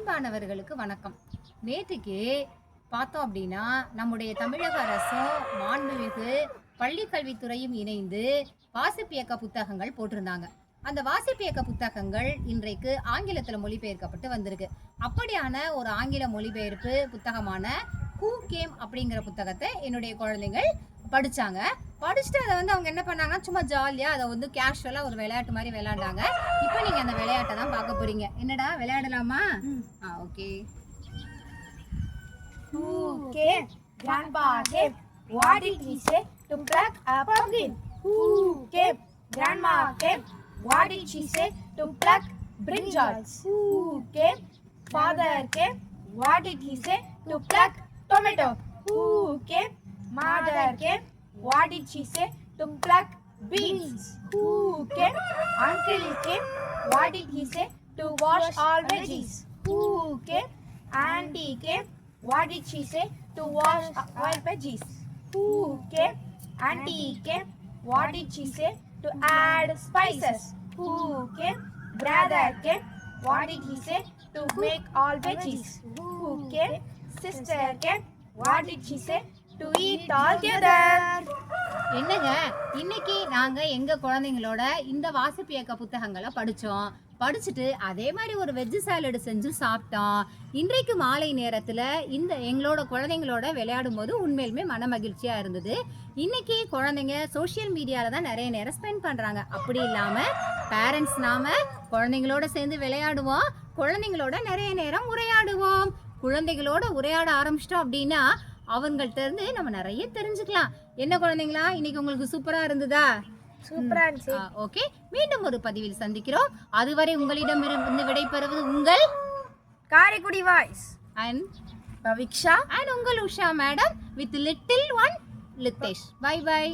அன்பானவர்களுக்கு வணக்கம். நேற்றுக்கு பார்த்தோம் அப்படின்னா நம்முடைய தமிழக அரசும் மாண்புமிகு பள்ளிக்கல்வித்துறையும் இணைந்து வாசிப்பு இயக்க புத்தகங்கள் போட்டிருந்தாங்க. அந்த வாசிப்பு இயக்க புத்தகங்கள் இன்றைக்கு ஆங்கிலத்தில் மொழிபெயர்க்கப்பட்டு வந்திருக்கு. அப்படியான ஒரு ஆங்கில மொழிபெயர்ப்பு புத்தகமான ஹூ கேம் அப்படிங்கிற புத்தகத்தை என்னுடைய குழந்தைகள் படித்தாங்க. படிச்சுட்டு அதை அவங்க என்ன பண்ணாங்கன்னா சும்மா ஜாலியாக அதை கேஷுவலாக ஒரு விளையாட்டு மாதிரி விளையாண்டாங்க. இப்போ நீங்கள் அந்த விளையாட்டை தான் பார்க்க போகிறீங்க. என்னடா விளையாடலாமா? Okay. Who came? Grandpa came. What did he say? To pluck a pumpkin. Who came? Grandma came. What did she say? To pluck brinjals. Who came? Father came. What did he say? To pluck tomato. Who came? Mother came. What did she say? To pluck beans. Who came? Uncle came. What did he say? To wash all veggies. Who came? Auntie came. What did she say? To wash all veggies. Who came? Auntie came. What did she say? To add spices. Who came? Brother came. What did he say? To make all veggies. Who came? Sister came. What did she say? To eat all together. என்னங்க, இன்னைக்கு நாங்கள் எங்கள் குழந்தைங்களோட இந்த வாசிப்பு இயக்க புத்தகங்களை படிச்சுட்டு அதே மாதிரி ஒரு வெஜ்ஜு சாலடு செஞ்சு சாப்பிட்டோம். இன்றைக்கு மாலை நேரத்தில் இந்த எங்களோட குழந்தைங்களோட விளையாடும் போது உண்மையிலுமே மன மகிழ்ச்சியாக இருந்தது. இன்னைக்கு குழந்தைங்க சோஷியல் மீடியாவில் தான் நிறைய நேரம் ஸ்பெண்ட் பண்ணுறாங்க. அப்படி இல்லாமல் பேரண்ட்ஸ் நாம் குழந்தைங்களோட சேர்ந்து விளையாடுவோம், குழந்தைங்களோட நிறைய நேரம் உரையாடுவோம். குழந்தைகளோட உரையாட ஆரம்பிச்சிட்டோம் அப்படின்னா அவங்கள்ட்ட இருந்து நம்ம நிறைய தெரிஞ்சுக்கலாம். என்ன குழந்தைங்களா, இன்னைக்கு உங்களுக்கு சூப்பரா இருந்ததா? சூப்பரா இருந்துச்சு. ஓகே, மீண்டும் ஒரு பதிவில் சந்திக்கிறோம். அதுவரை உங்களிடமிருந்து விடைபெறுவது உங்கள் Karaikudi voice and Paviksha and உங்கள் Usha madam with little one Lithesh. Bye by.